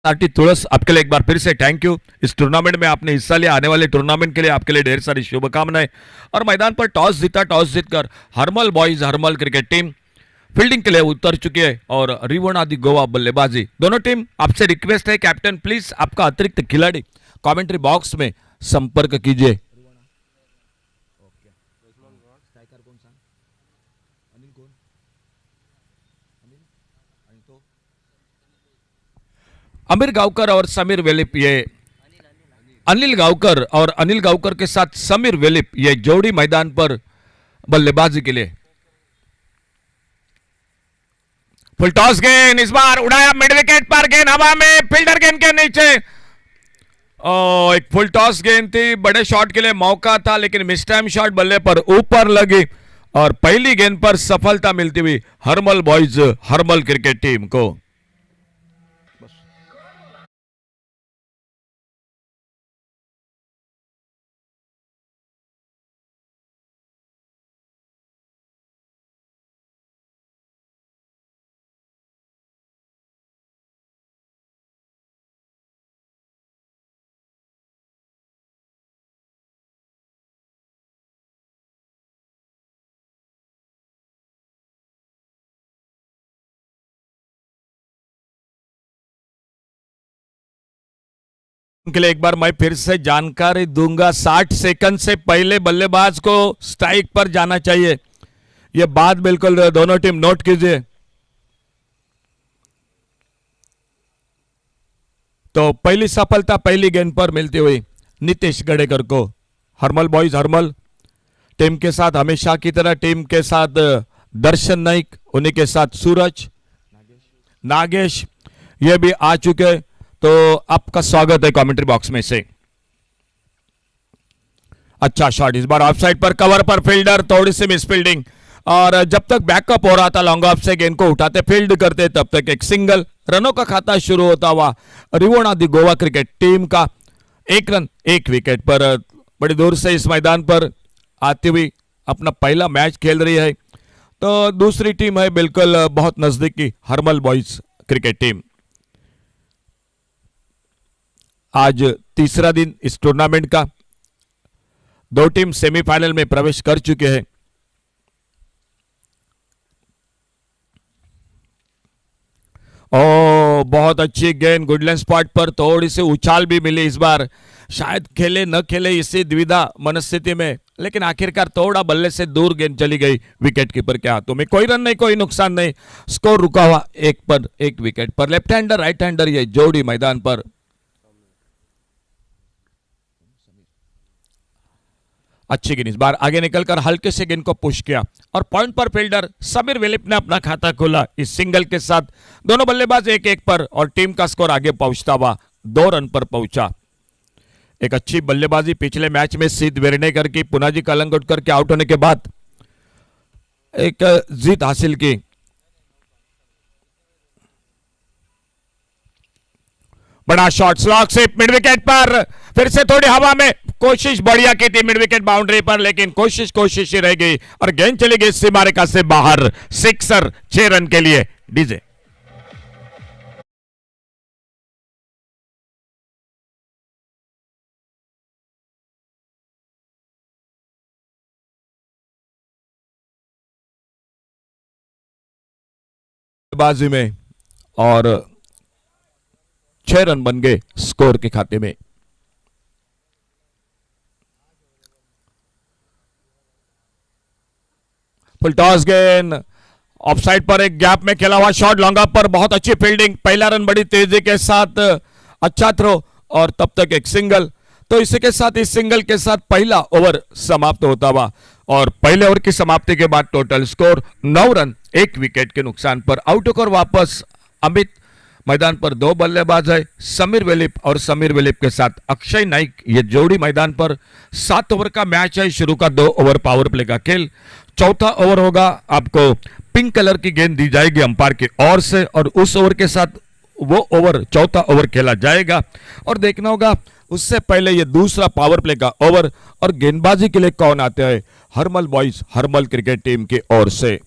RT तुलस आपके लिए एक बार फिर से थैंक यू। इस टूर्नामेंट में आपने हिस्सा लिया, आने वाले टूर्नामेंट के लिए आपके लिए ढेर सारी शुभकामनाएं। और मैदान पर टॉस जीता, टॉस जीतकर Harmal boys Harmal cricket team fielding के लिए उतर चुकी है और रिवोनादि गोवा बल्लेबाजी। दोनों टीम आपसे रिक्वेस्ट है कैप्टन प्लीज आपका अतिरिक्त खिलाड़ी कमेंट्री बॉक्स में संपर्क कीजिए। अमीर गांवकर और समीर वेलिप, ये अनिल गांवकर और अनिल गांवकर के साथ समीर वेलिप, ये जोड़ी मैदान पर बल्लेबाजी के लिए। फुल टॉस गेंद इस बार उड़ाया मिड विकेट पर, गेंद हवा में, फील्डर गेंद के नीचे। एक फुल टॉस गेंद थी, बड़े शॉट के लिए मौका था लेकिन मिस टाइम शॉट बल्ले पर ऊपर लगी और पहली गेंद पर सफलता मिलती हुई Harmal boys Harmal cricket team को। के लिए एक बार मैं फिर से जानकारी दूंगा, 60 सेकंड से पहले बल्लेबाज को स्ट्राइक पर जाना चाहिए। यह बात बिल्कुल दोनों टीम नोट कीजिए। तो पहली सफलता पहली गेंद पर मिलती हुई नीतीश गडेकर को। हरमल बॉयज हरमल टीम के साथ हमेशा की तरह टीम के साथ दर्शन नाइक, उन्हीं के साथ सूरज नागेश ये भी आ चुके। तो आपका स्वागत है कमेंट्री बॉक्स में से। अच्छा शॉट इस बार ऑफ साइड पर, कवर पर फील्डर, थोड़ी सी मिस फील्डिंग और जब तक बैकअप हो रहा था लॉन्ग ऑफ से गेंद को उठाते फील्ड करते तब तक एक सिंगल, रनों का खाता शुरू होता हुआ रिवोनादि गोवा क्रिकेट टीम का 1 रन 1 विकेट पर बड़ी दूर से इस मैदान पर आती हुई अपना पहला मैच खेल रही है। तो दूसरी टीम है बिल्कुल बहुत नजदीकी हरमल बॉयज क्रिकेट टीम। आज तीसरा दिन इस टूर्नामेंट का, दो टीम सेमीफाइनल में प्रवेश कर चुके हैं। ओ बहुत अच्छी गेंद, गुडलैंड स्पॉट पर थोड़ी सी उछाल भी मिली इस बार, शायद खेले न खेले इसी द्विधा मनस्थिति में, लेकिन आखिरकार थोड़ा बल्ले से दूर गेंद चली गई विकेट कीपर के हाथों में। कोई रन नहीं, कोई नुकसान नहीं, स्कोर रुका हुआ 1 पर 1 विकेट पर। लेफ्ट हैंडर राइट हैंडर ये जोड़ी मैदान पर। अच्छी गेंद इस बार आगे निकलकर हल्के से गेंद को पुश किया और पॉइंट पर फील्डर समीर वेलिप ने अपना खाता खोला इस सिंगल के साथ। दोनों बल्लेबाज 1-1 पर और टीम का स्कोर आगे पहुंचता हुआ 2 रन पर पहुंचा। एक अच्छी बल्लेबाजी पिछले मैच में सिद्ध वेर्णेकर की पुनाजी कलंगुटकर के आउट होने के बाद एक जीत हासिल की। बड़ा शॉट स्लॉग से मिड विकेट पर, फिर से थोड़ी हवा में, कोशिश बढ़िया की थी मिड विकेट बाउंड्री पर लेकिन कोशिश ही रह गई और गेंद चली गई सीमा रेखा से बाहर। सिक्सर 6 रन के लिए डीजे। बाजी में और 6 रन बन गए स्कोर के खाते में। फुल टॉस गेंद ऑफ साइड पर, एक गैप में खेला हुआ शॉट, लॉन्ग अप पर, बहुत अच्छी फील्डिंग, पहला रन बड़ी तेजी के साथ, अच्छा थ्रो और तब तक एक सिंगल। तो इसी के साथ इस सिंगल के साथ पहला ओवर समाप्त होता हुआ और पहले ओवर की समाप्ति के बाद टोटल स्कोर 9 रन 1 विकेट के नुकसान पर। आउट होकर वापस अमित मैदान पर, 2 बल्लेबाज है समीर वेलिप और समीर वेलिप के साथ अक्षय नाइक, ये जोड़ी मैदान पर। 7 ओवर का मैच है, शुरू का 2 ओवर पावर प्ले का खेल। चौथा ओवर होगा, आपको पिंक कलर की गेंद दी जाएगी अंपायर की ओर से और उस ओवर के साथ वो ओवर चौथा ओवर खेला जाएगा और देखना होगा उससे पहले ये दूसरा पावर प्ले का ओवर और गेंदबाजी के लिए कौन आते हैं Harmal boys Harmal cricket team की ओर से।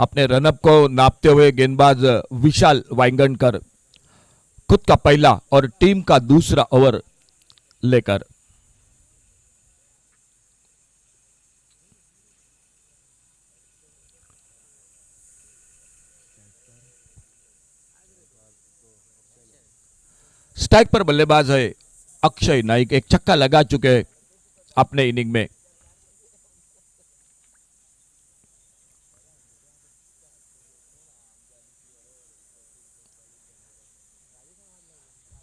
अपने रनअप को नापते हुए गेंदबाज विशाल वाइंगणकर खुद का पहला और टीम का दूसरा ओवर लेकर स्ट्राइक पर बल्लेबाज है अक्षय नाइक। एक छक्का लगा चुके हैं अपने इनिंग में।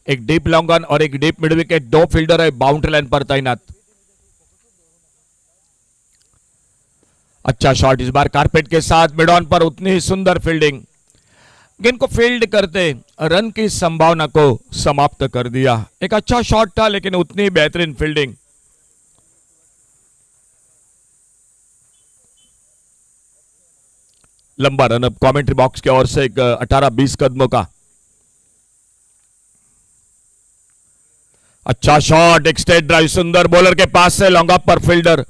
एक डीप लॉन्ग ऑन और एक डीप मिड विकेट, दो फील्डर है बाउंड्री लाइन पर तैनात। अच्छा शॉट इस बार कारपेट के साथ मिड ऑन पर, उतनी ही सुंदर फील्डिंग। गेंद को फील्ड करते रन की संभावना को समाप्त कर दिया। एक अच्छा शॉट था लेकिन उतनी बेहतरीन फील्डिंग। लंबा रनअप कमेंट्री बॉक्स की ओर से एक 18-20 कदमों का। अच्छा शॉट, एक स्ट्रेट ड्राइव सुंदर, बॉलर के पास से लॉन्ग ऑफ पर फील्डर,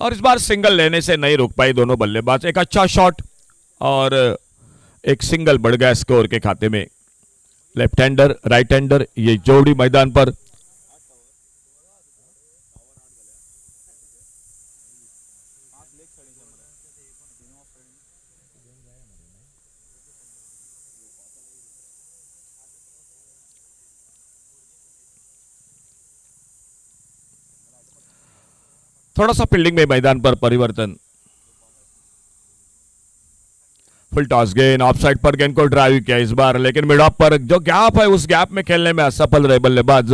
और इस बार सिंगल लेने से नहीं रुक पाई दोनों बल्लेबाज। एक अच्छा शॉट और एक सिंगल बढ़ गया स्कोर के खाते में। लेफ्ट हैंडर राइट हैंडर ये जोड़ी मैदान पर। थोड़ा सा फील्डिंग में मैदान पर परिवर्तन। फुल टॉस गेंद ऑफ साइड पर, गेंद को ड्राइव किया इस बार, लेकिन मिड ऑफ पर जो गैप है उस गैप में खेलने में असफल रहे बल्लेबाज।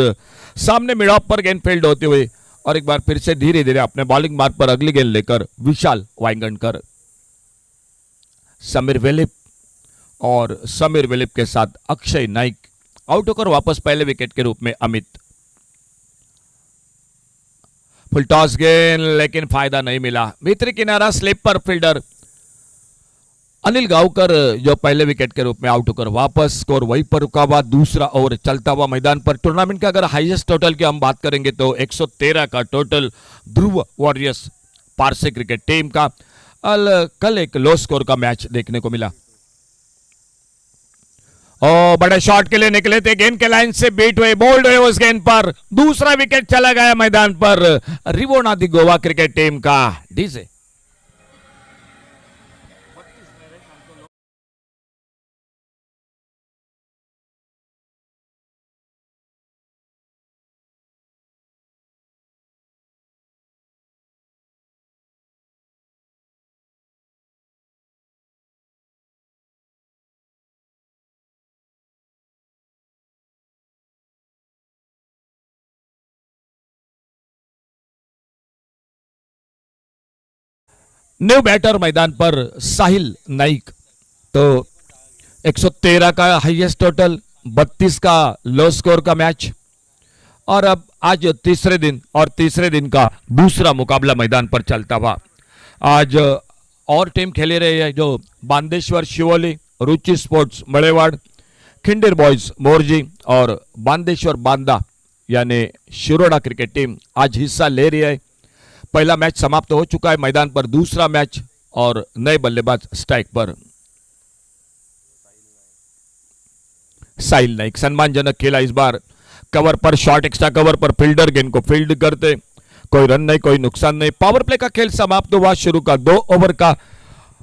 सामने मिड ऑफ पर गेंद फील्ड होती हुई और एक बार फिर से धीरे धीरे अपने बॉलिंग मार्ग पर अगली गेंद लेकर विशाल वाइंगणकर। समीर वेलिप और समीर वेलिप के साथ अक्षय नाइक आउट होकर वापस पहले विकेट के रूप में अमित। फुल टॉस गेंद लेकिन फायदा नहीं मिला। भीतरी किनारा स्लिप पर फील्डर अनिल गांवकर जो पहले विकेट के रूप में आउट होकर वापस, स्कोर वहीं पर रुका हुआ। दूसरा ओवर चलता हुआ मैदान पर। टूर्नामेंट का अगर हाईएस्ट टोटल की हम बात करेंगे तो 113 का टोटल ध्रुव वॉरियर्स पारसे क्रिकेट टीम का। कल एक लो स्कोर का मैच देखने को मिला। ओ बड़े शॉट के लिए निकले थे, गेंद के लाइन से बीट हुए, बोल्ड हुए उस गेंद पर। दूसरा विकेट चला गया मैदान पर रिवोना दी गोवा क्रिकेट टीम का। डीजे न्यू बैटर मैदान पर साहिल नाइक। तो 113 का हाईएस्ट टोटल, 32 का लो स्कोर का मैच। और अब आज तीसरे दिन का दूसरा मुकाबला मैदान पर चलता हुआ। आज और टीम खेले रहे हैं जो बांदेश्वर शिवोली, रुचि स्पोर्ट्स मड़ेवाड़, खिंडीर बॉयज मोरजी और बांदेश्वर बांदा यानी शिरोडा क्रिकेट टीम आज हिस्सा ले रही है। पहला मैच समाप्त हो चुका है मैदान पर, दूसरा मैच और नए बल्लेबाज स्ट्राइक पर। साहिल नाइक सम्मानजनक खेला इस बार। कवर पर शॉट, एक्स्ट्रा कवर पर फील्डर गेंद को फील्ड करते, कोई रन नहीं कोई नुकसान नहीं। पावर प्ले का खेल समाप्त हुआ। शुरू का 2 ओवर का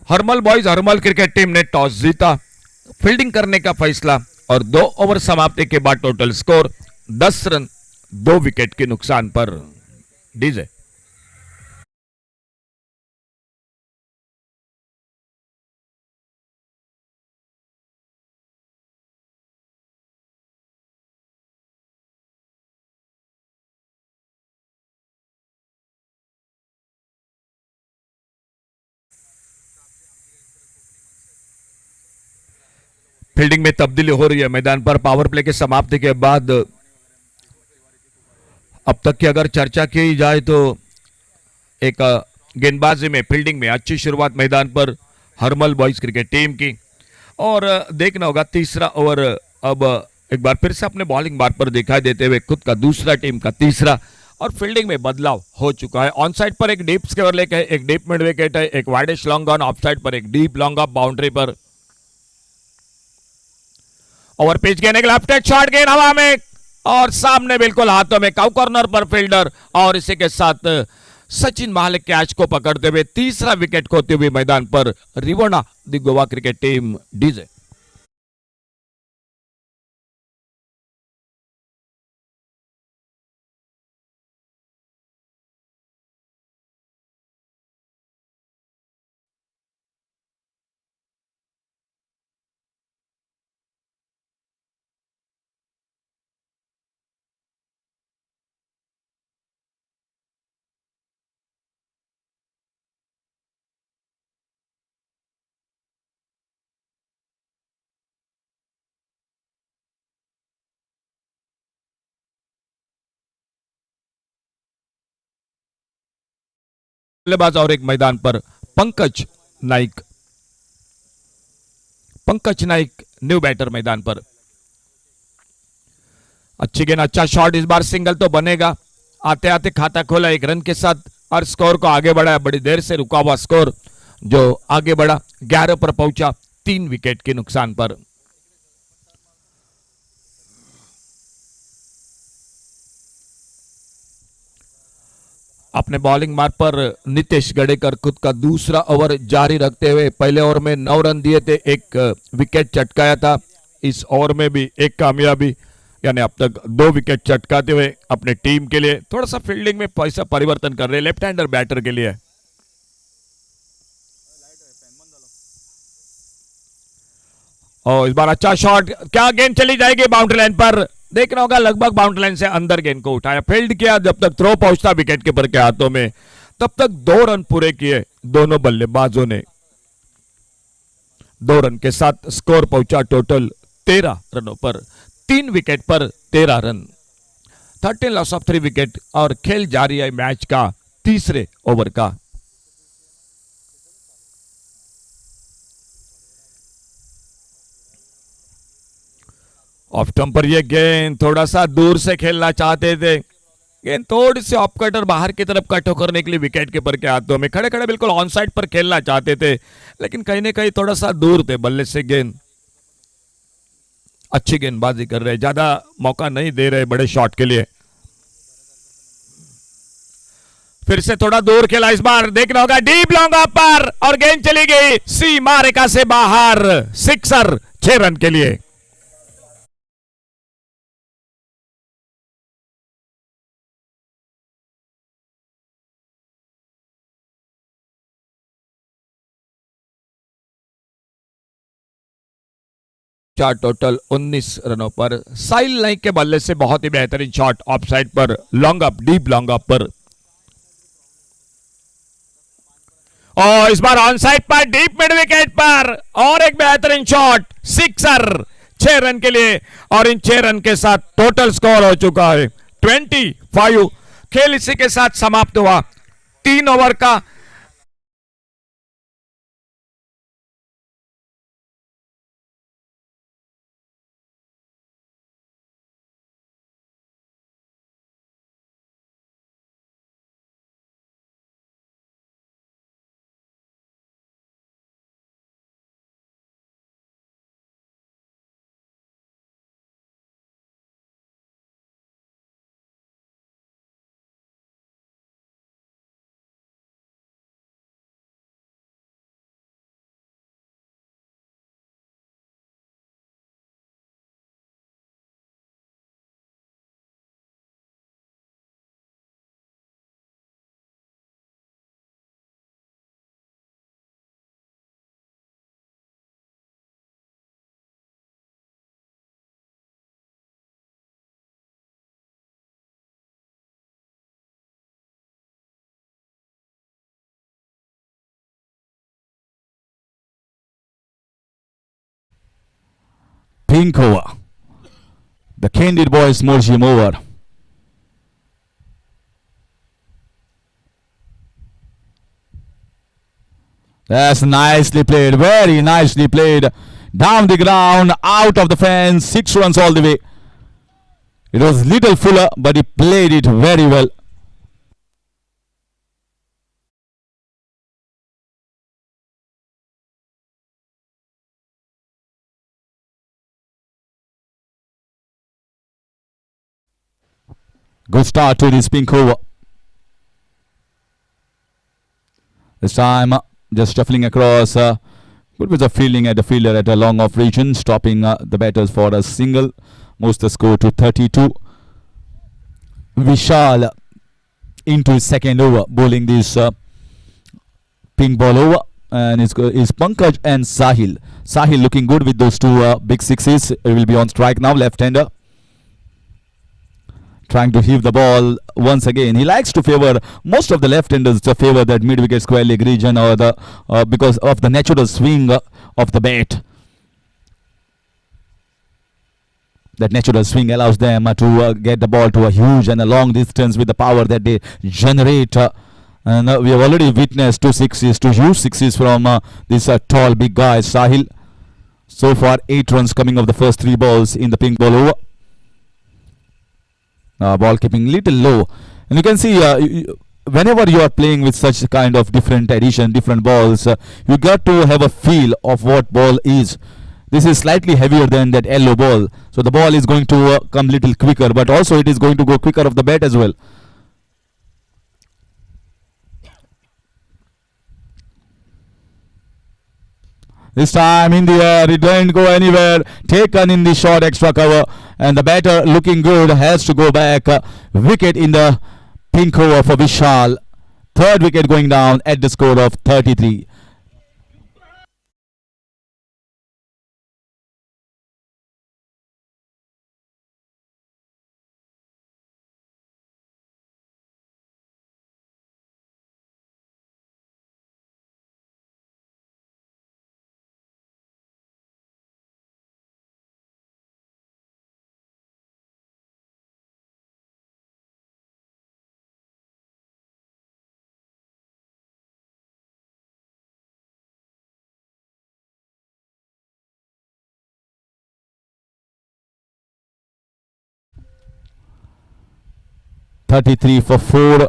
Harmal boys Harmal cricket team ने टॉस जीता, फील्डिंग करने का फैसला और 2 ओवर समाप्ति के बाद टोटल स्कोर 10 रन 2 विकेट के नुकसान पर। डीजे फील्डिंग में तब्दीली हो रही है मैदान पर पावर प्ले के समाप्ति के बाद। अब तक की अगर चर्चा की जाए तो एक गेंदबाजी में फील्डिंग में अच्छी शुरुआत मैदान पर हरमल बॉयज क्रिकेट टीम की। और देखना होगा तीसरा ओवर अब एक बार फिर से अपने बॉलिंग बार पर दिखाई देते हुए खुद का दूसरा टीम का तीसरा और फील्डिंग में बदलाव हो चुका है। ऑन साइड पर एक डीप स्क्वायर लेग है, एक डीप मिड विकेट है, एक widish long on. Of side पर एक डीप लॉन्ग ऑफ बाउंड्री पर। ओवर पिच गेंद, एक लेफ्ट हैंड शॉट, गेंद हवा में और सामने बिल्कुल हाथों में, काउ कॉर्नर पर फील्डर। और इसी के साथ सचिन मालिक कैच को पकड़ते हुए तीसरा विकेट खोते हुए मैदान पर रिवोना दी गोवा क्रिकेट टीम डीजे। बल्लेबाज और एक मैदान पर पंकज नाइक। पंकज नाइक न्यू बैटर मैदान पर। अच्छी गेंद, अच्छा शॉट, इस बार सिंगल तो बनेगा। आते आते खाता खोला एक रन के साथ और स्कोर को आगे बढ़ाया। बड़ी देर से रुका हुआ स्कोर जो आगे बढ़ा, 11 पर पहुंचा 3 विकेट के नुकसान पर। अपने बॉलिंग मार्ग पर नितेश गडेकर खुद का दूसरा ओवर जारी रखते हुए पहले ओवर में 9 रन दिए थे, एक विकेट चटकाया था। इस ओवर में भी एक कामयाबी, यानी अब तक 2 विकेट चटकाते हुए अपने टीम के लिए थोड़ा सा फील्डिंग में पैसा परिवर्तन कर रहे हैं लेफ्ट हैंडर बैटर के लिए। और इस बार अच्छा शॉट, क्या गेंद चली जाएगी बाउंड्री लाइन पर। देखना होगा, लगभग बाउंड्री लाइन से अंदर गेंद को उठाया, फील्ड किया। जब तक थ्रो पहुंचता विकेट कीपर के हाथों में, तब तक 2 रन पूरे किए दोनों बल्लेबाजों ने। 2 रन के साथ स्कोर पहुंचा टोटल 13 रनों पर, 3 विकेट पर 13 रन, 13 लॉस ऑफ 3 विकेट। और खेल जारी है मैच का तीसरे ओवर का। ऑफ स्टंप पर यह गेंद थोड़ा सा दूर से खेलना चाहते थे, गेंद थोड़ी सी ऑफ कटर बाहर की तरफ कट होकर निकली विकेट कीपर के हाथों में। खड़े खड़े बिल्कुल ऑन साइड पर खेलना चाहते थे, लेकिन कहीं ना कहीं थोड़ा सा दूर थे बल्ले से गेंद। अच्छी गेंदबाजी कर रहे, ज्यादा मौका नहीं दे रहे बड़े शॉट के लिए। फिर से थोड़ा दूर खेला, इस बार देखना होगा डीप लॉन्ग ऑफ पर और गेंद चली गई सीमा रेखा से बाहर, सिक्सर 6 रन के लिए। टोटल 19 रनों पर। साहिल नाइक के बल्ले से बहुत ही बेहतरीन शॉट ऑफ साइड पर, long up, deep long up पर। और इस बार ऑन साइड पर डीप मिड विकेट पर और एक बेहतरीन शॉट, सिक्सर 6 रन के लिए। और इन 6 रन के साथ टोटल स्कोर हो चुका है 25। खेल इसी के साथ समाप्त हुआ। 3 ओवर का pink over. The Candid boys merge him over. That's nicely played, very nicely played. Down the ground, out of the fence, 6 runs all the way. It was little fuller, but he played it very well. Good start to this pink over. This time just shuffling across. Good bit of fielding at the fielder at a long off region, stopping the batters for a single. Moves the score to 32. Vishal into his second over, bowling this pink ball over. And it's Pankaj and Sahil. Sahil looking good with those two big sixes. He will be on strike now, left-hander. Trying to heave the ball once again. He likes to favor most of the left-handers to favor that mid-wicket square leg region or the because of the natural swing of the bat. That natural swing allows them to get the ball to a huge and a long distance with the power that they generate. And we have already witnessed two huge sixes from this tall big guy Sahil. So far 8 runs coming of the first 3 balls in the pink ball over. Ball keeping little low, and you can see whenever you are playing with such kind of different addition, different balls, you got to have a feel of what ball is. This is slightly heavier than that yellow ball, so the ball is going to come little quicker, but also it is going to go quicker off the bat as well. This time in the air, it didn't go anywhere. Taken in the short extra cover, and the batter looking good has to go back. Wicket in the pink over for Vishal. Third wicket going down at the score of 33. (33 for 4).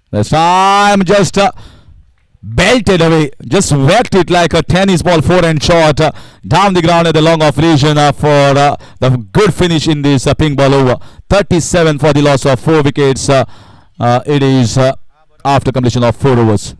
This time just belted away, just whacked it like a tennis ball, forehand shot down the ground at the long off region for the good finish in this pink ball over. 37 for the loss of 4 wickets. It is after completion of 4 overs.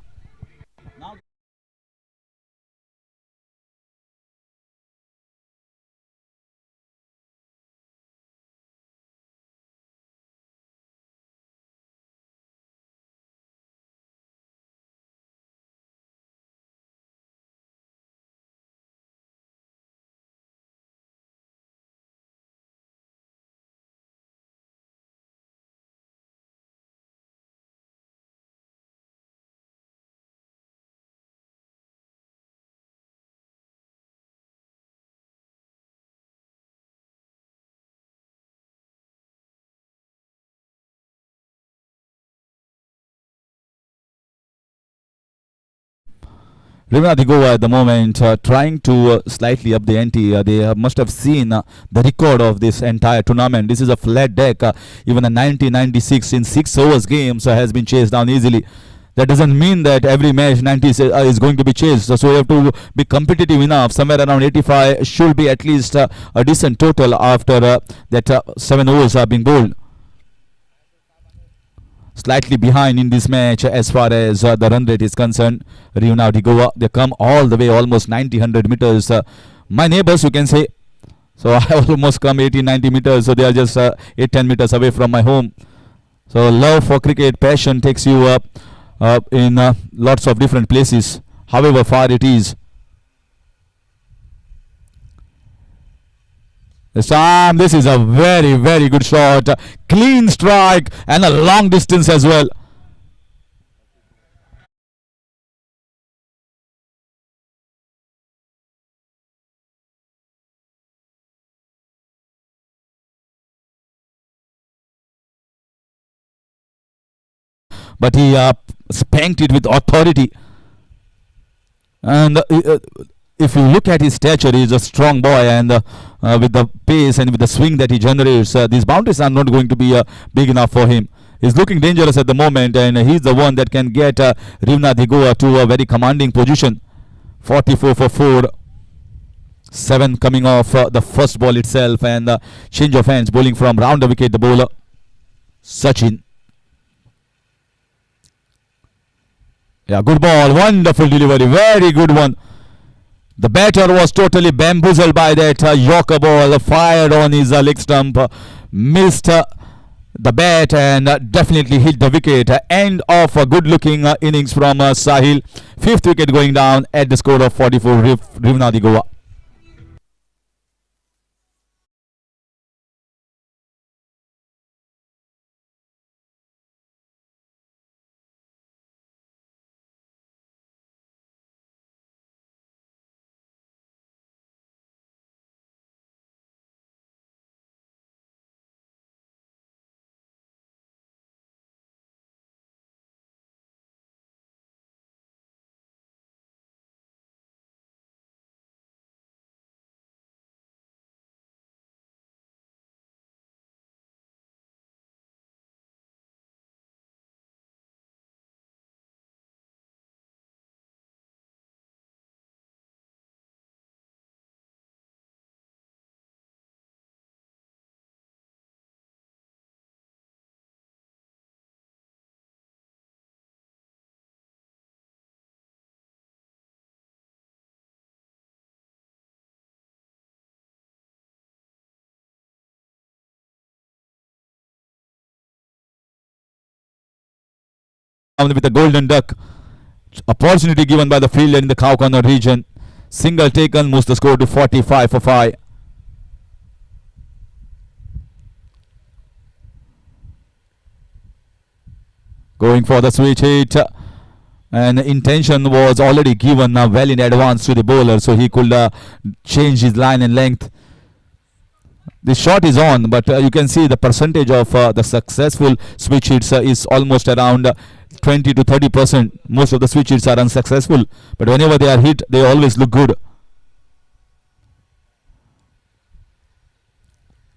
Ravina Digova at the moment trying to slightly up the ante. They must have seen the record of this entire tournament. This is a flat deck. Even a 1996 in 6 overs games has been chased down easily. That doesn't mean that every match 90 is going to be chased. So you have to be competitive enough. Somewhere around 85 should be at least a decent total after that 7 overs are being bowled. Slightly behind in this match as far as the run rate is concerned. Ravina Digova, they come all the way almost 90-100 meters. My neighbors, you can say. So I almost come 80-90 meters. So they are just 8-10 meters away from my home. So love for cricket, passion takes you up in lots of different places, however far it is. This is a very, very good shot. Clean strike and a long distance as well. But he spanked it with authority. And if you look at his stature, he is a strong boy, and with the pace and with the swing that he generates, these boundaries are not going to be big enough for him. He's looking dangerous at the moment, and he's the one that can get Rivna Digoa to a very commanding position. 44 for 4. 7 coming off the first ball itself, and change of hands, bowling from round the wicket, the bowler Sachin. Yeah, good ball, wonderful delivery, very good one. The batter was totally bamboozled by that Yorker ball, fired on his leg stump, missed the bat, and definitely hit the wicket. End of a good looking innings from Sahil. 5th wicket going down at the score of 44. Rivna Digoa. With a golden duck, opportunity given by the fielder in the cow corner region. Single taken, moves the score to 45 for 5. Going for the switch hit, and intention was already given well in advance to the bowler, so he could change his line and length. The shot is on, but you can see the percentage of the successful switch hits is almost around 20 to 30%. Most of the switch hits are unsuccessful, but whenever they are hit, they always look good.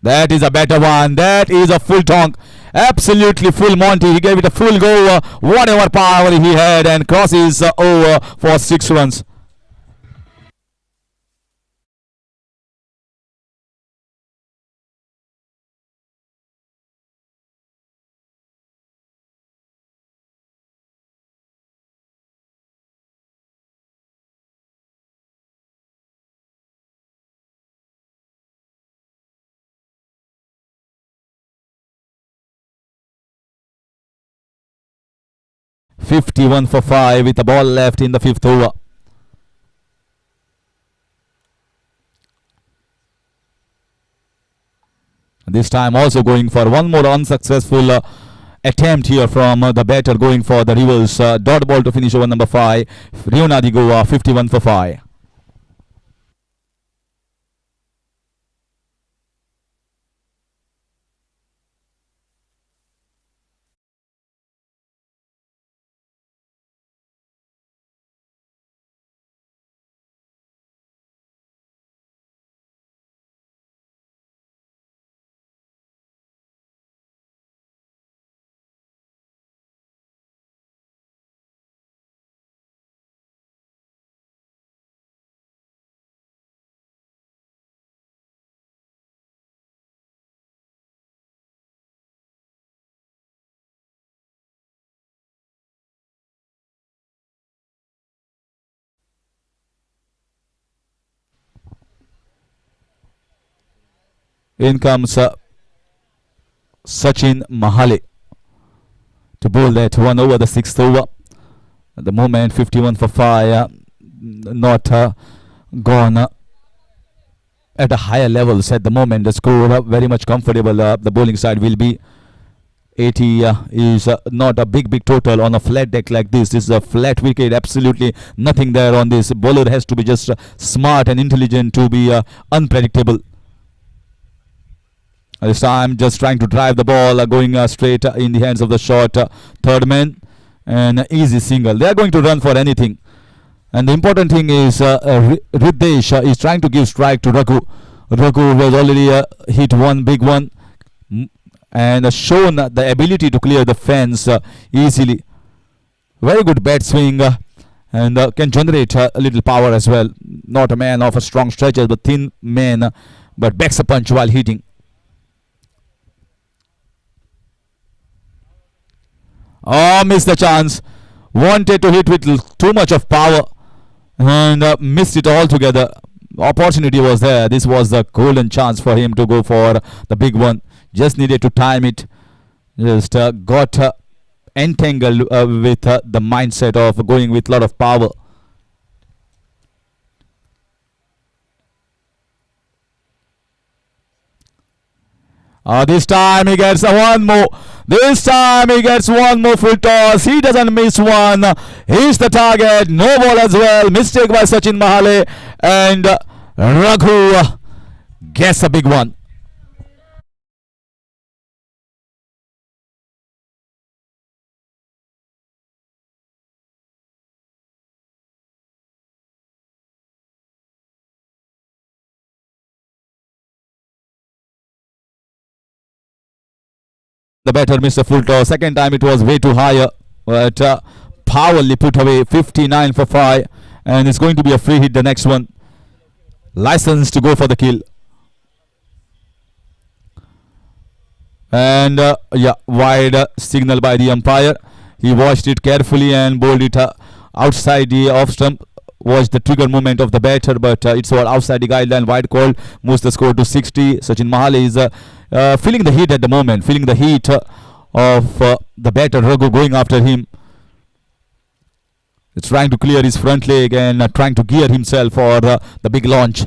That is a better one. That is a full tonk. Absolutely full Monty. He gave it a full go. Whatever power he had, and crosses over for 6 runs. "51 for 5 with a ball left in the 5th over. This time also going for one more unsuccessful attempt here from the batter, going for the reverse dot ball to finish over number 5. Rivna Digoa, 51 for 5. In comes Sachin Mahale to bowl that one over the 6th over. At the moment, 51 for 5. Not gone at a higher levels at the moment. The score very much comfortable. The bowling side will be 80 is not a big total on a flat deck like this. This is a flat wicket, absolutely nothing there on this. Bowler has to be just smart and intelligent to be unpredictable. This time just trying to drive the ball, going straight in the hands of the short third man, and easy single. They are going to run for anything. And the important thing is Riddesh is trying to give strike to Raghu. Raghu was already hit one big one. and shown the ability to clear the fence easily. Very good bat swing and can generate a little power as well. Not a man of a strong stretcher, but thin man, but backs a punch while hitting. Oh, missed the chance. Wanted to hit with too much of power and missed it altogether. Opportunity was there. This was the golden chance for him to go for the big one. Just needed to time it. Just got entangled with the mindset of going with a lot of power. This time he gets one more. This time he gets one more full toss. He doesn't miss one. He's the target. No ball as well. Mistake by Sachin Mahale. And Raghu gets a big one. The batter missed a full toss. Second time it was way too higher. But powerfully put away. 59 for 5. And it's going to be a free hit the next one. License to go for the kill. And yeah, wide signal by the umpire. He watched it carefully and bowled it outside the off stump. Watched the trigger movement of the batter, but it's all outside the guideline. Wide call moves the score to 60. Sachin Mahale is feeling the heat at the moment, feeling the heat of the batter Raghu going after him. He's trying to clear his front leg and trying to gear himself for the big launch.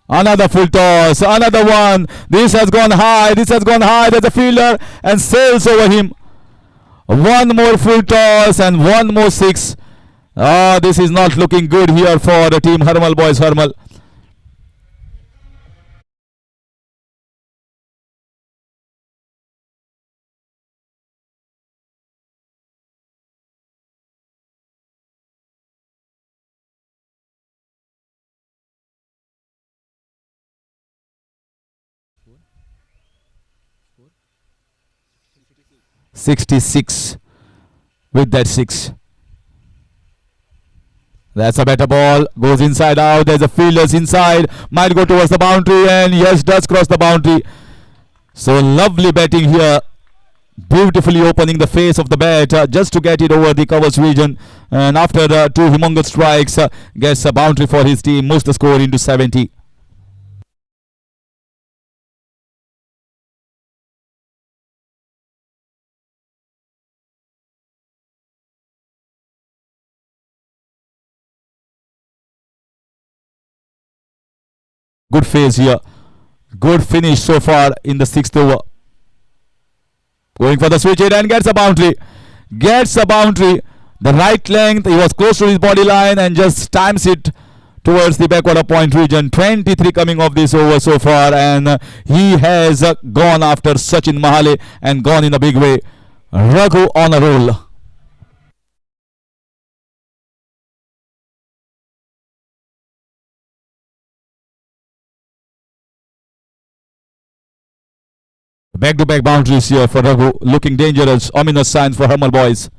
Another full toss, another one. This has gone high, this has gone high. There's a fielder and sails over him. One more full toss and one more six. This is not looking good here for the team Harmal boys. Harmal. .66 with that 6. That's a better ball. Goes inside out. There's a fielders inside. Might go towards the boundary and yes, does cross the boundary. So lovely batting here. Beautifully opening the face of the bat just to get it over the covers region. And after two humongous strikes, gets a boundary for his team. Moves the score into 70. Good phase here. Good finish so far in the 6th over. Going for the switch hit and gets a boundary. Gets a boundary. The right length. He was close to his body line and just times it towards the backward point region. 23 coming off this over so far. And he has gone after Sachin Mahale and gone in a big way. Raghu on a roll. Back-to-back boundaries here for Raghu. Looking dangerous. Ominous signs for Harmal boys.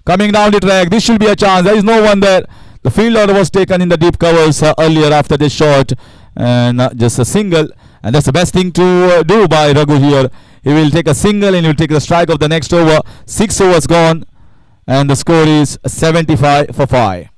Coming down the track. This should be a chance. There is no one there. The fielder was taken in the deep covers earlier after this shot. And just a single. And that's the best thing to do by Raghu here. He will take a single and he will take the strike of the next over. 6 overs gone. And the score is 75 for 5.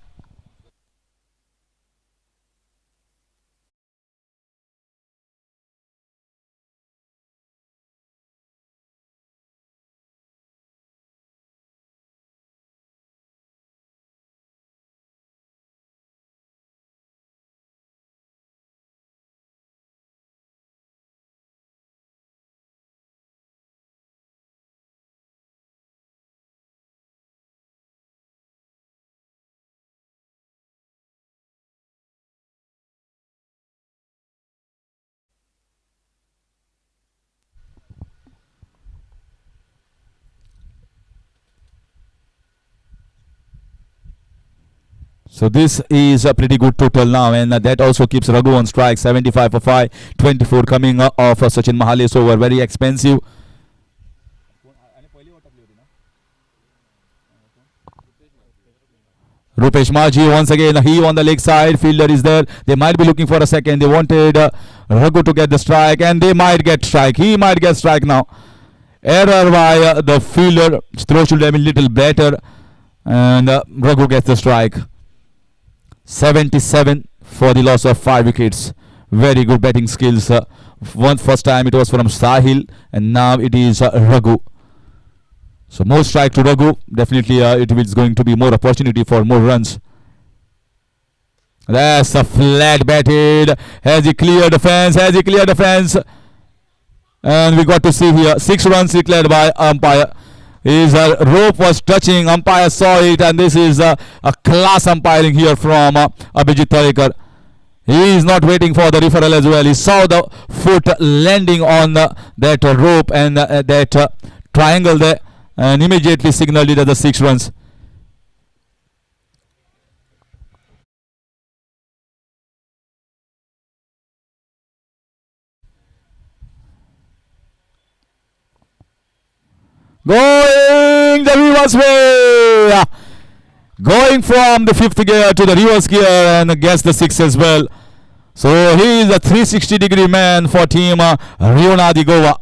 So this is a pretty good total now, and that also keeps Raghu on strike. 75 for 5, 24 coming off Sachin Mahale's over. Very expensive. Rupesh Maji once again, he on the leg side, fielder is there. They might be looking for a second. They wanted Raghu to get the strike, and they might get strike. He might get strike now. Error by the fielder. Throw should have been little better, and Raghu gets the strike. 77 for the loss of 5 wickets. Very good batting skills. First time it was from Sahil, and now it is Raghu. So more strike to Raghu. Definitely it is going to be more opportunity for more runs. That's a flat batted. Has he cleared the fence? Has he cleared the fence? And we got to see here 6 runs declared by umpire. His rope was touching. Umpire saw it, and this is a class umpiring here from Abhijit Tharekar. He is not waiting for the referral as well. He saw the foot landing on that rope and that triangle there, and immediately signaled it as the 6 runs. Going the reverse way. Going from the 5th gear to the reverse gear and gets the 6 as well. So he is a 360-degree man for team Rionadi Goa.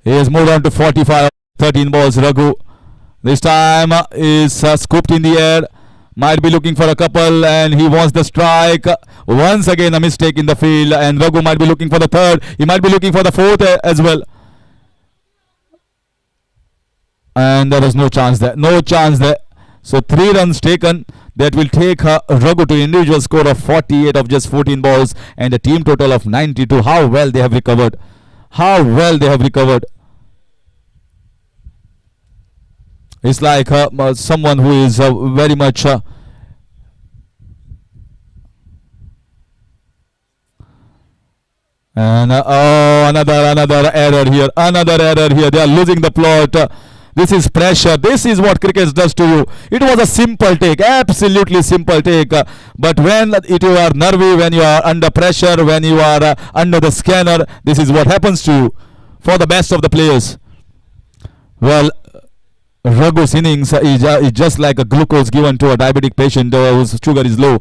He has moved on to 45, 13 balls. Raghu this time is scooped in the air. Might be looking for a couple, and he wants the strike. Once again a mistake in the field, and Raghu might be looking for the 3rd. He might be looking for the 4th as well. And there is no chance there. No chance there. So 3 runs taken. That will take Raghu to individual score of 48 of just 14 balls and a team total of 92. How well they have recovered. How well they have recovered. It's like someone who is very much and another error here. Another error here. They are losing the plot. This is pressure. This is what cricket does to you. It was a simple take, absolutely simple take. But when you are nervy, when you are under pressure, when you are under the scanner, this is what happens to you. For the best of the players. Well, Raghu's innings is just like a glucose given to a diabetic patient whose sugar is low.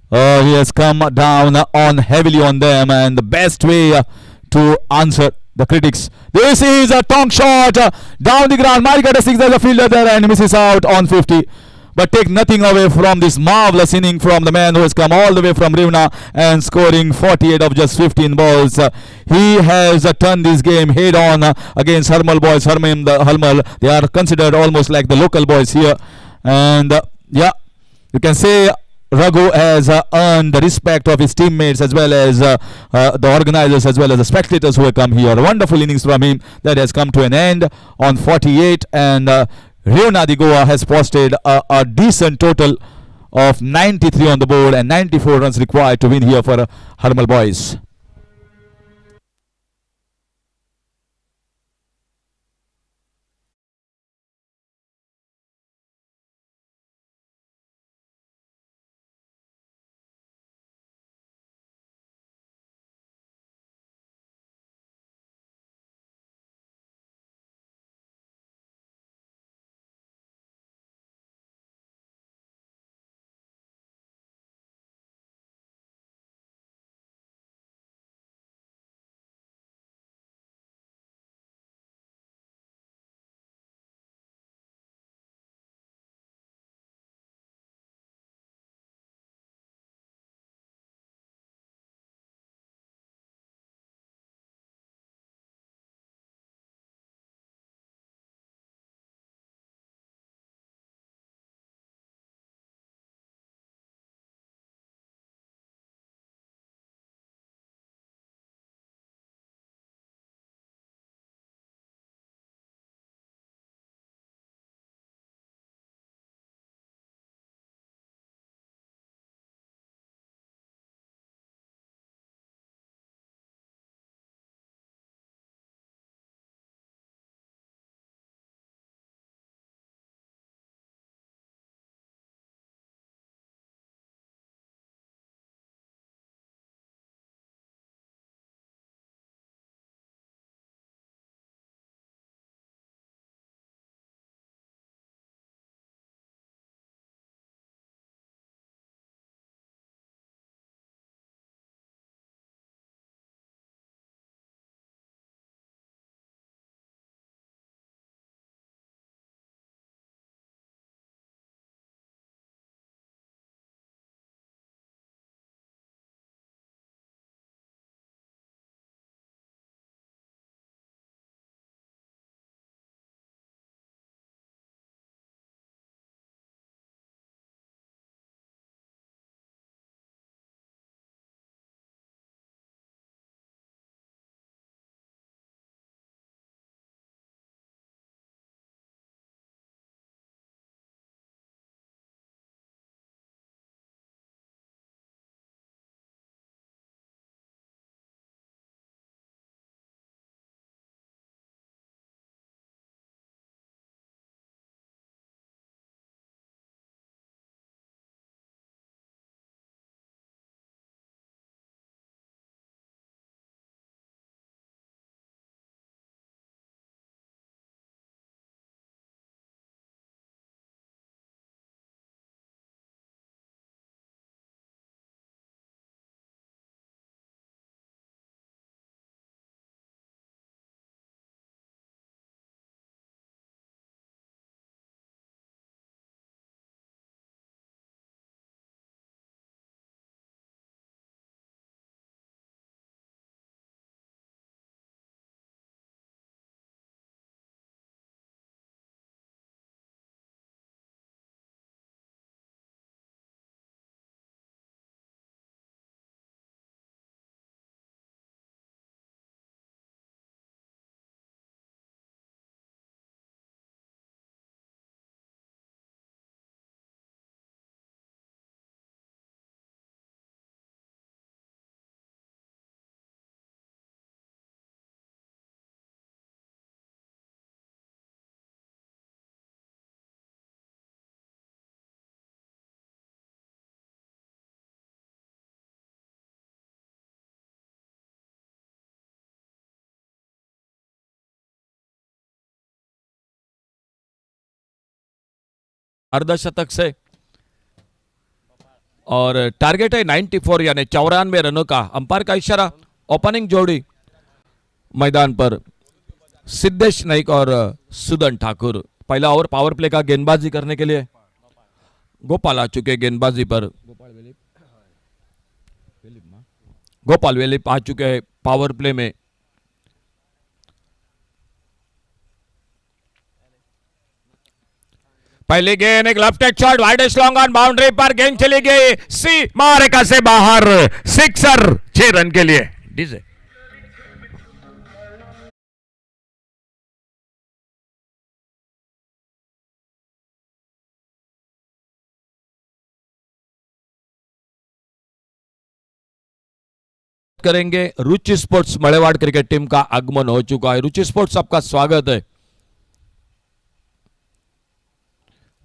He has come down on heavily on them, and the best way to answer the critics. This is a tongue shot down the ground. Might get a 6 as a fielder there and misses out on 50. But take nothing away from this marvelous inning from the man who has come all the way from Rivna and scoring 48 of just 15 balls. He has turned this game head on against Harmal boys. Harmal, they are considered almost like the local boys here. And yeah, you can say Raghu has earned the respect of his teammates as well as the organizers as well as the spectators who have come here. A wonderful innings from him that has come to an end on 48, and Rionadi Goa has posted a decent total of 93 on the board and 94 runs required to win here for Harmal boys. अर्धशतक से और target है 94 यानी 94 रनों का। Umpire का इशारा। Opening जोड़ी मैदान पर सिद्धेश नाइक और सुदन ठाकुर। पहला ओवर पावर प्ले का गेंदबाजी करने के लिए गोपाल आ चुके गेंदबाजी पर। गोपाल वेलिप आ चुके हैं पावर प्ले में। पहले गेंद एक left hand shot wide long on boundary पर गेंद चली गई सी मारेका से बाहर। सिक्सर 6 रन के लिए। डीजे करेंगे। रुचि स्पोर्ट्स मड़ेवाड़ क्रिकेट टीम का आगमन हो चुका है। रुचि स्पोर्ट्स आपका स्वागत है।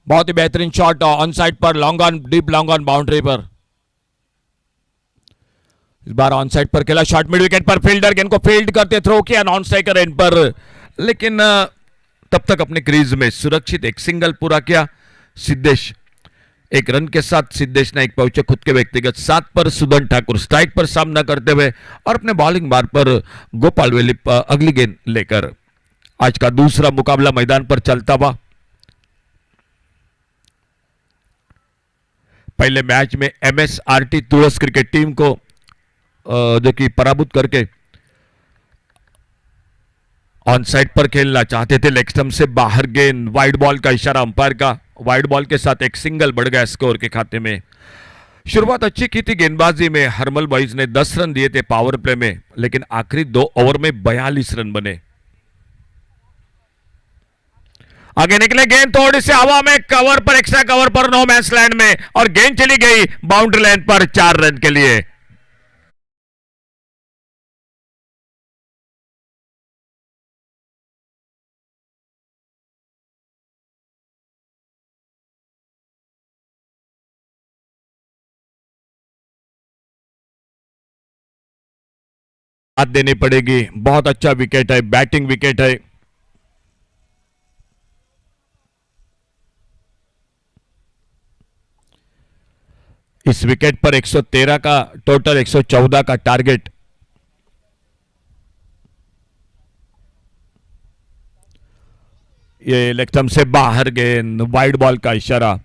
बहुत ही बेहतरीन शॉट ऑन साइड पर long on deep long on boundary पर। इस बार ऑन साइड पर खेला शॉट मिड विकेट पर फील्डर गेंद को फील्ड करते थ्रो किया नॉन स्ट्राइकर एंड पर, लेकिन तब तक अपने क्रीज में सुरक्षित एक सिंगल पूरा किया सिद्धेश। 1 रन के साथ सिद्धेश नाइक पहुंचे खुद के व्यक्तिगत 7 पर। सुदन ठाकुर स्ट्राइक पर सामना करते हुए और अपने बॉलिंग बार पर गोपाल वेलिप अगली गेंद लेकर। आज का दूसरा मुकाबला मैदान पर चलता हुआ। पहले मैच में एमएसआरटी तुळस क्रिकेट टीम को जो कि पराभूत करके ऑन साइड पर खेलना चाहते थे। लेग स्टंप से बाहर गेंद वाइड बॉल का इशारा अंपायर का। वाइड बॉल के साथ एक सिंगल बढ़ गया स्कोर के खाते में। शुरुआत अच्छी की थी गेंदबाजी में। हरमल बॉयज ने 10 रन दिए थे पावर प्ले में, लेकिन आखिरी 2 ओवर में 42 रन बने। आगे निकले गेंद थोड़ी सी हवा में कवर पर एक्स्ट्रा कवर पर नो मैच लैंड में और गेंद चली गई बाउंड्री लाइन पर 4 रन के लिए। हाथ देनी पड़ेगी। बहुत अच्छा विकेट है, बैटिंग विकेट है। इस विकेट पर 113 का टोटल, 114 का टारगेट। ये लेग स्टंप से बाहर गेंद वाइड बॉल का इशारा।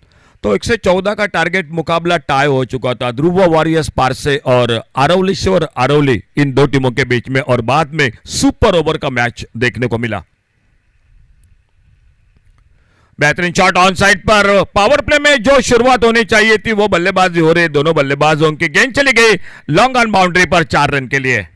तो 114 का टारगेट। मुकाबला टाई हो चुका था ध्रुव वॉरियर्स पारसे और आरवलीश्वर आरवली इन दो टीमों के बीच में, और बाद में सुपर ओवर का मैच देखने को मिला। बेहतरीन शॉट ऑन साइड पर। पावर प्ले में जो शुरुआत होनी चाहिए थी वो बल्लेबाजी हो रही। दोनों बल्लेबाजों की गेंद चली गई लॉन्ग ऑन बाउंड्री पर 4 रन के लिए।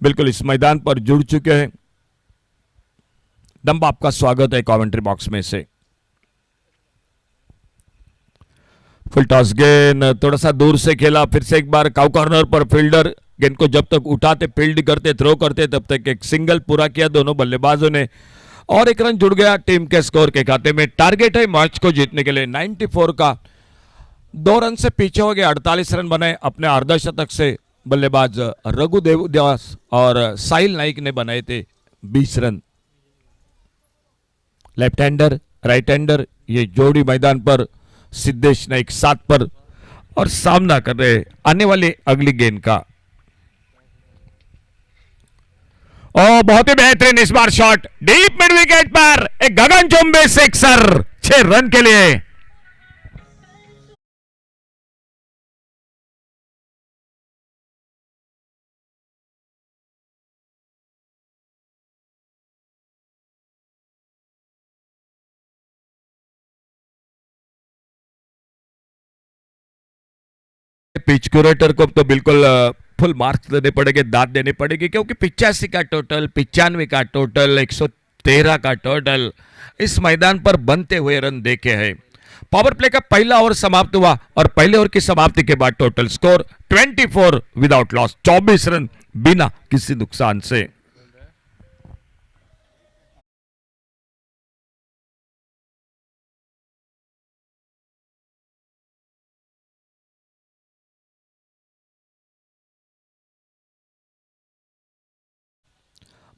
बिल्कुल इस मैदान पर जुड़ चुके हैं। डंबा आपका स्वागत है कमेंट्री बॉक्स में से। फुल टॉस गेंद थोड़ा सा दूर से खेला, फिर से एक बार काउ कॉर्नर पर फील्डर गेंद को जब तक उठाते फील्ड करते थ्रो करते तब तक एक सिंगल पूरा किया दोनों बल्लेबाजों ने, और 1 रन जुड़ गया टीम के स्कोर के खाते में। टारगेट है मैच को जीतने के लिए 94 का। 2 रन से पीछे हो गए, 48 रन बनाए अपने अर्धशतक से बल्लेबाज रघु देवदास और साहिल नाइक ने बनाए थे 20 run. Left hander right hander ये जोड़ी मैदान पर। सिद्धेश नाइक 7 पर और सामना कर रहे आने वाले अगली गेंद का। ओ बहुत ही बेहतरीन इस बार शॉट डीप मिड विकेट पर एक गगनचुंबी सिक्सर 6 रन के लिए। पिच क्यूरेटर को तो बिल्कुल फुल मार्क्स देने पड़ेंगे, दाद देनी पड़ेगी, क्योंकि 85 का टोटल, 95 का टोटल, 113 का टोटल इस मैदान पर बनते हुए रन देखे हैं। पावर प्ले का पहला ओवर समाप्त हुआ और पहले ओवर की समाप्ति के बाद total score 24 without loss, 24 run बिना किसी नुकसान से।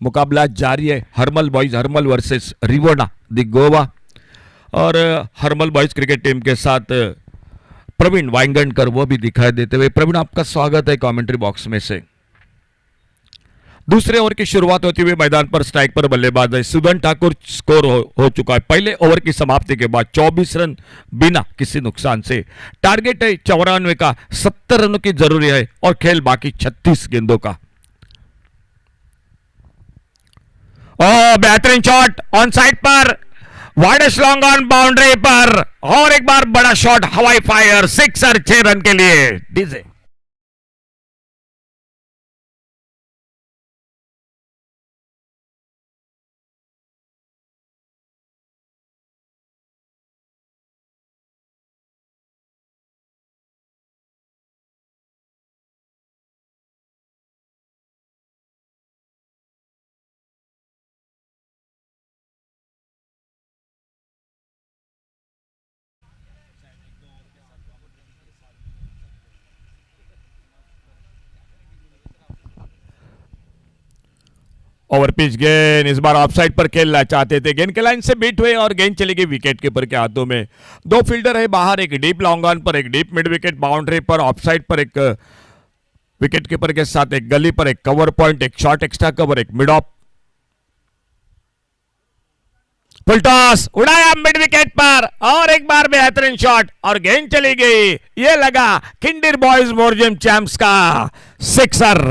मुकाबला जारी है। Harmal boys Harmal versus Rivona the Goa. और हरमल बॉयज क्रिकेट टीम के साथ प्रवीण वांगणकर वो भी दिखाई देते हुए। प्रवीण, आपका स्वागत है कमेंट्री बॉक्स में से। दूसरे ओवर की शुरुआत होती हुई मैदान पर स्ट्राइक पर बल्लेबाज है सुदन ठाकुर। स्कोर हो चुका है पहले ओवर की समाप्ति के बाद 24 रन बिना किसी नुकसान से। टारगेट है 94 का, 70 रनों की जरूरी है और खेल बाकी 36 गेंदों का। बेहतरीन शॉट ऑन साइड पर, वाइडेस्ट लॉन्ग ऑन बाउंड्री पर, और एक बार बड़ा शॉट हवाई फायर, सिक्सर 6 रन के लिए। डीजे ओवर पिच गेंद, इस बार ऑफसाइड पर खेलना चाहते थे। गेंद के लाइन से बीट हुए और गेंद चली गई विकेट कीपर के हाथों में। 2 फील्डर है बाहर, एक डीप लॉन्ग ऑन पर, एक डीप मिड विकेट बाउंड्री पर, ऑफसाइड पर एक विकेट कीपर के साथ एक गली पर, एक कवर पॉइंट, एक शॉर्ट एक्स्ट्रा कवर, एक मिड ऑफ। फुल टॉस उड़ाया मिड विकेट पर और एक बार बेहतरीन शॉट और गेंद चली गई। ये लगा किंडर बॉयज मोरजिम चैंप्स का सिक्सर।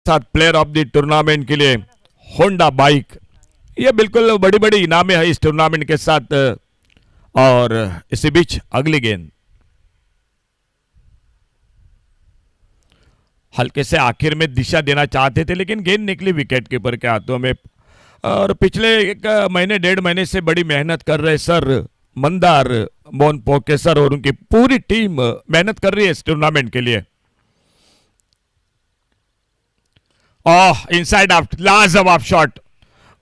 साथ प्लेयर ऑफ द टूर्नामेंट के लिए होंडा बाइक, ये बिल्कुल बड़ी बड़ी इनामें है इस टूर्नामेंट के साथ। और इसी बीच अगली गेंद हल्के से आखिर में दिशा देना चाहते थे लेकिन गेंद निकली विकेट कीपर के हाथों में। और पिछले 1 महीने 1.5 महीने से बड़ी मेहनत कर रहे सर मंदार मोहन पोके सर और उनकी पूरी टीम मेहनत कर रही है इस टूर्नामेंट के लिए। इनसाइड आउट, लाजवाब शॉट,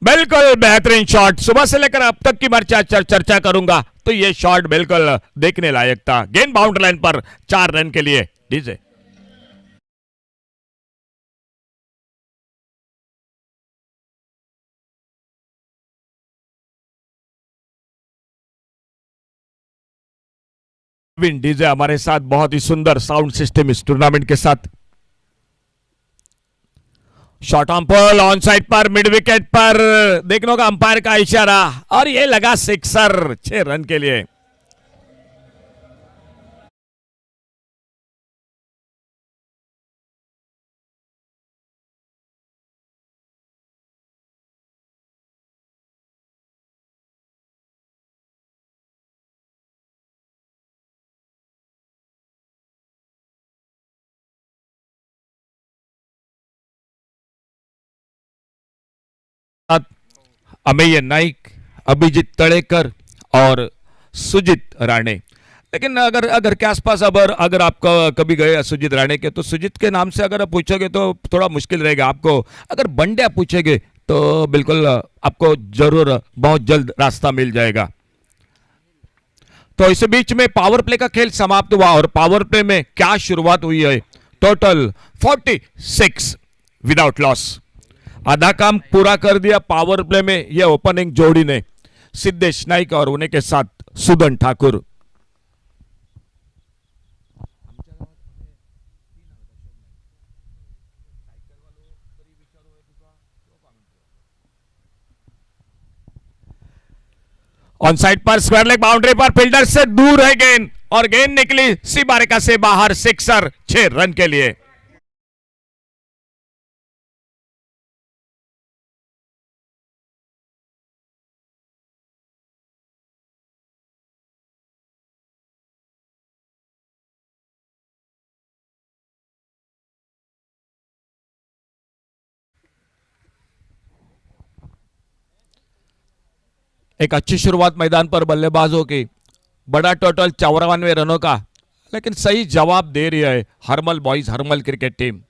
बिल्कुल बेहतरीन शॉट। सुबह से लेकर अब तक की मैं चर्चा करूंगा तो ये शॉट बिल्कुल देखने लायक था। गेंद बाउंड्री लाइन पर 4 रन के लिए। डीजे डीजे हमारे साथ बहुत ही सुंदर साउंड सिस्टम इस टूर्नामेंट के साथ। Shot on pole on side पर मिड विकेट पर, देखने का अंपायर का इशारा और ये लगा सिक्सर 6 रन के लिए। अमेय नाइक, अभिजीत तड़ेकर और सुजीत राणे। लेकिन अगर के आसपास अगर आप कभी गए सुजीत राणे के तो सुजीत के नाम से अगर आप पूछोगे तो थोड़ा मुश्किल रहेगा आपको। अगर बंड्या पूछेंगे तो बिल्कुल आपको जरूर बहुत जल्द रास्ता मिल जाएगा। तो इस बीच में पावर प्ले का खेल समाप्त हुआ और पावर प्ले में क्या शुरुआत हुई है। Total 46 without loss. आधा काम पूरा कर दिया पावर प्ले में यह ओपनिंग जोड़ी ने, सिद्धेश नाइक और उन्हीं के साथ सुदन ठाकुर। ऑन साइड पर स्क्वायर लेग बाउंड्री पर फील्डर से दूर है गेंद और गेंद निकली सीबारेका से बाहर, सिक्सर 6 रन के लिए। एक अच्छी शुरुआत मैदान पर बल्लेबाजों की, बड़ा टोटल 94 रनों का, लेकिन सही जवाब दे रही है Harmal boys Harmal cricket team.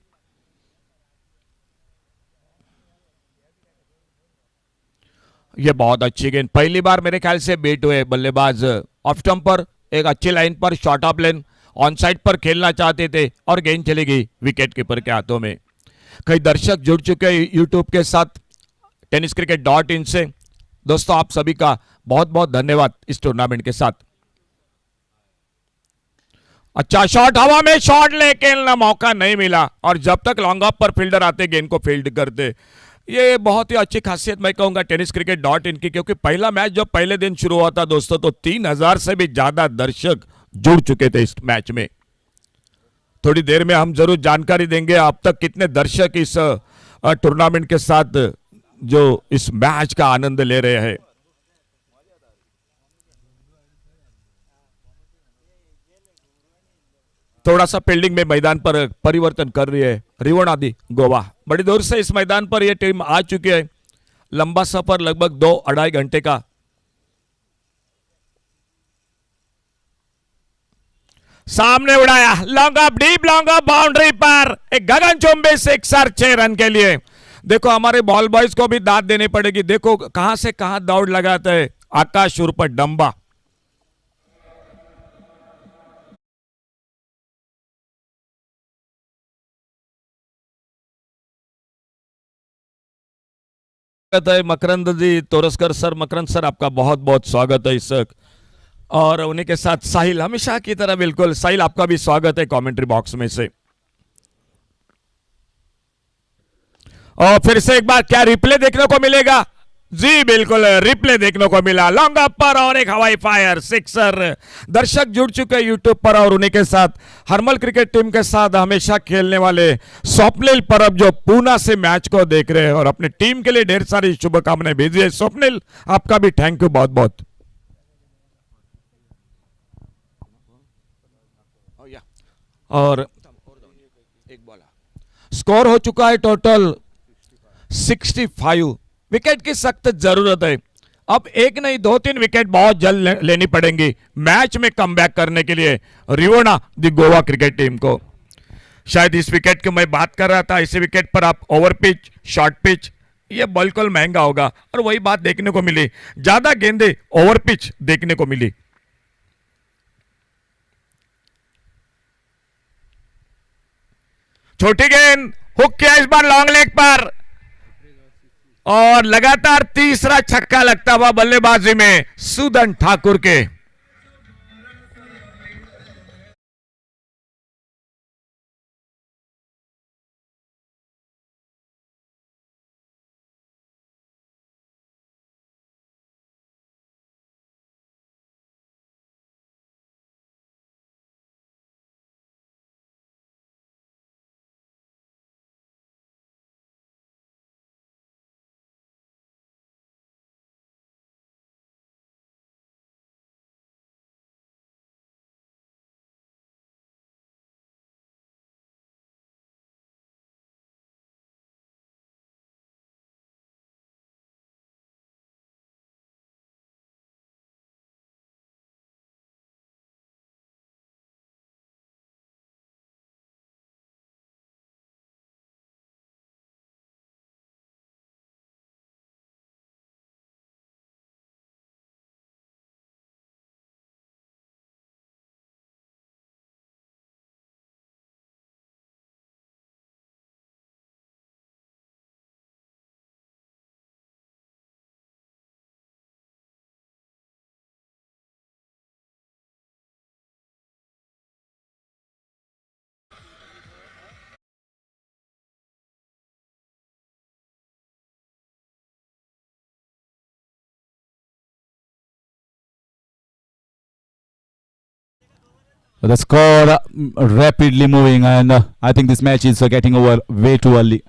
ये बहुत अच्छी गेंद, पहली बार मेरे ख्याल से बेट हुए बल्लेबाज ऑफ स्टंप पर, एक अच्छी लाइन पर short of lane on side पर खेलना चाहते थे और गेंद चली गई विकेट कीपर के हाथों में। कई दर्शक जुड़ चुके हैं यूट्यूब के साथ tenniscricket.in से। दोस्तों आप सभी का बहुत बहुत धन्यवाद इस टूर्नामेंट के साथ। अच्छा शॉट, हवा में शॉट लेकिन मौका नहीं मिला, और जब तक लॉन्ग ऑफ पर फील्डर आते गेंद को फील्ड करते। ये बहुत ही अच्छी खासियत मैं कहूंगा tenniscricket.in की, क्योंकि पहला मैच जब पहले दिन शुरू हुआ था दोस्तों तो 3000 से भी ज्यादा दर्शक जुड़ चुके थे इस मैच में। थोड़ी देर में हम जरूर जानकारी देंगे अब तक कितने दर्शक इस टूर्नामेंट के साथ जो इस मैच का आनंद ले रहे हैं। थोड़ा सा फील्डिंग में मैदान पर परिवर्तन कर रही है रिवोणा दी गोवा। बड़ी दूर से इस मैदान पर यह टीम आ चुकी है, लंबा सफर लगभग 2-2.5 घंटे का। सामने उड़ाया, long off, deep long off, boundary पर एक गगनचुंबी सिक्सर 6 रन के लिए। देखो हमारे बॉल बॉयज को भी दाद देनी पड़ेगी, देखो कहां से कहां दौड़ लगाते हैं आकाश उर्फ डंबा। है मकरंद जी तोरस्कर सर, मकरंद सर आपका बहुत बहुत स्वागत है इस, और उन्हीं के साथ साहिल हमेशा की तरह। बिल्कुल साहिल आपका भी स्वागत है कमेंट्री बॉक्स में से। और फिर से एक बार क्या रिप्ले देखने को मिलेगा? जी बिल्कुल रिप्ले देखने को मिला, लॉन्ग अप पर और एक हवाई फायर सिक्सर। दर्शक जुड़ चुके हैं यूट्यूब पर, और उन्हीं के साथ हरमल क्रिकेट टीम के साथ हमेशा खेलने वाले स्वप्निल परब जो पूना से मैच को देख रहे हैं और अपनी टीम के लिए ढेर सारी शुभकामनाएं भेजी है। स्वप्निल आपका भी थैंक यू बहुत बहुत। और एक बॉल स्कोर हो चुका है टोटल 65। विकेट की सख्त जरूरत है, अब एक नहीं 2-3 विकेट बहुत जल्द लेनी पड़ेंगी मैच में कमबैक करने के लिए रिवोणा दी गोवा क्रिकेट टीम को। शायद इस विकेट की मैं बात कर रहा था, इसी विकेट पर आप ओवर पिच, शॉर्ट पिच, ये बिल्कुल महंगा होगा, और वही बात देखने को मिली, ज्यादा गेंदे ओवर पिच देखने को मिली। छोटी गेंद हुक किया इस बार लॉन्ग लेग पर, और लगातार तीसरा छक्का लगता हुआ बल्लेबाजी में सुदन ठाकुर के। The score rapidly moving, and I think this match is getting over way too early.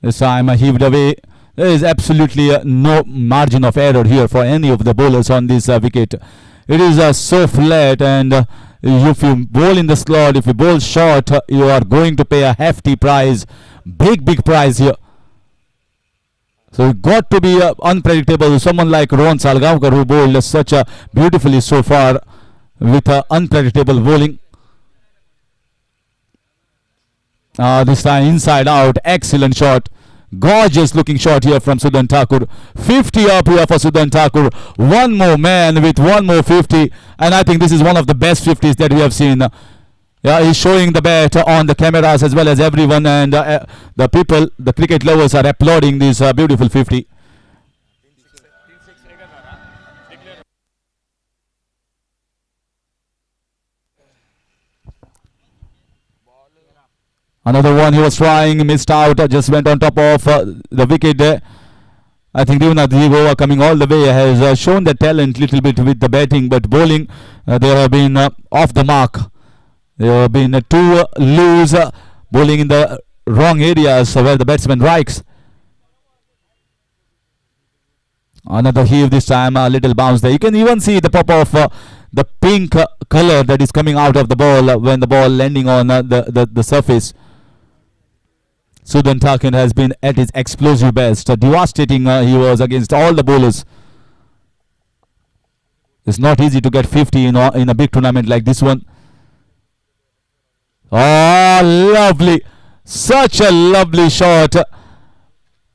This time heaved away. There is absolutely no margin of error here for any of the bowlers on this wicket. It is so flat, and if you bowl in the slot, if you bowl short, you are going to pay a hefty price, big price here. So you got to be unpredictable. Someone like Rohan Salgaonkar, who bowled such beautifully so far with unpredictable bowling. This time inside out, excellent shot. Gorgeous looking shot here from Sudan Thakur. 50 up here for Sudan Thakur. One more man with one more 50. And I think this is one of the best 50s that we have seen. Yeah, he's showing the bat on the cameras as well as everyone. And the people, the cricket lovers are applauding this beautiful 50. Another one he was trying, missed out, just went on top of the wicket there. I think Devnath Digova coming all the way has shown the talent little bit with the batting, but bowling they have been off the mark. They have been too loose, bowling in the wrong areas where the batsman strikes. Another heave this time, a little bounce there. You can even see the pop of the pink color that is coming out of the ball when the ball landing on the surface. Sudan Thakur has been at his explosive best. Devastating he was against all the bowlers. It's not easy to get 50 in a big tournament like this one. Oh, lovely. Such a lovely shot.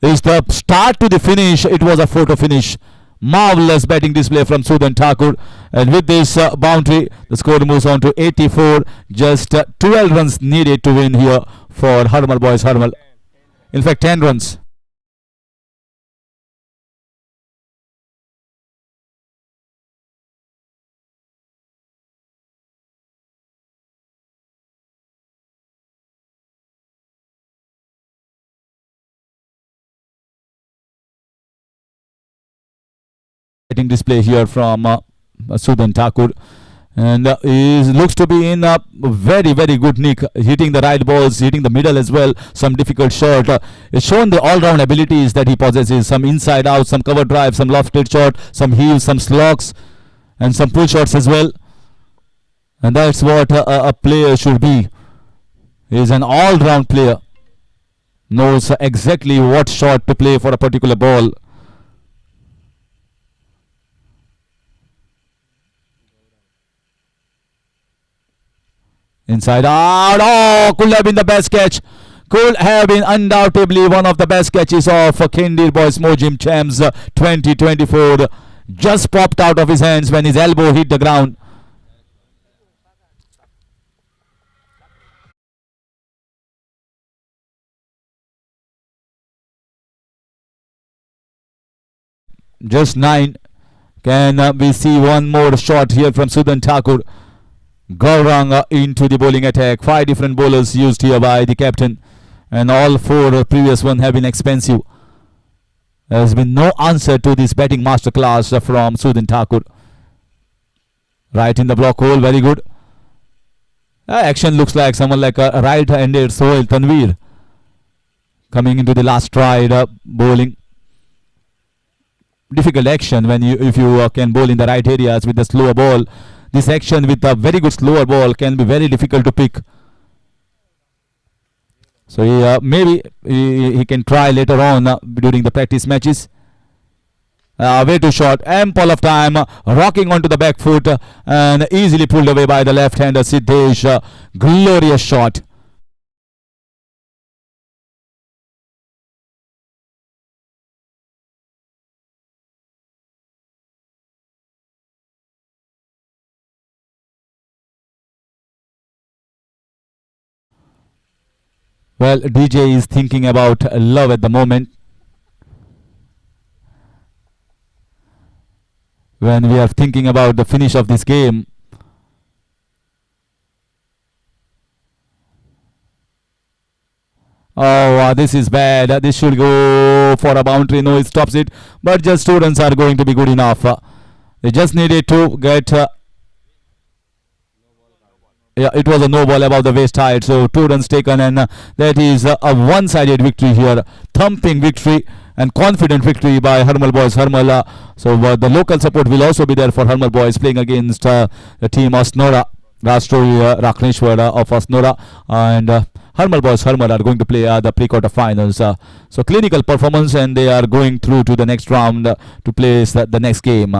Is the start to the finish. It was a photo finish. Marvelous batting display from Sudan Thakur. And with this boundary, the score moves on to 84. Just 12 runs needed to win here for Harmal Boys Harmal. In fact, 10 runs. Batting display here from Sudan Thakur. And he looks to be in a very, very good nick, hitting the right balls, hitting the middle as well, some difficult shot. It's shown the all-round abilities that he possesses, some inside out, some cover drive, some lofted shot, some heaves, some slogs, and some pull shots as well. And that's what a player should be. He's an all-round player, knows exactly what shot to play for a particular ball. Inside out. Oh, could have been the best catch. Could have been undoubtedly one of the best catches of Khendir Boys Mojim Champs 2024. Just popped out of his hands when his elbow hit the ground. Just 9. Can we see one more shot here from Sudan Thakur? Gaurang into the bowling attack. 5 different bowlers used here by the captain, and all 4 previous one have been expensive. There has been no answer to this batting masterclass from Sudan Thakur. Right in the block hole, very good. Action looks like someone like a right-handed Sohail Tanveer coming into the last stride bowling. Difficult action when if you can bowl in the right areas with the slower ball. This action with a very good slower ball can be very difficult to pick. So maybe he can try later on during the practice matches. Way too short, ample of time, rocking onto the back foot and easily pulled away by the left-hander Siddesh. Glorious shot. Well, DJ is thinking about love at the moment. When we are thinking about the finish of this game. Oh, this is bad. This should go for a boundary. No, it stops it. But just 2 runs are going to be good enough. They just needed to get... yeah, it was a no ball above the waist height, so 2 runs taken, and that is a one-sided victory here. Thumping victory and confident victory by Harmal Boys Harmal. So the local support will also be there for Harmal Boys playing against the team Asnora, Rastroy Rakhneshwar of Asnora, and Harmal Boys Harmal are going to play the pre-quarter finals. So clinical performance, and they are going through to the next round to play the next game.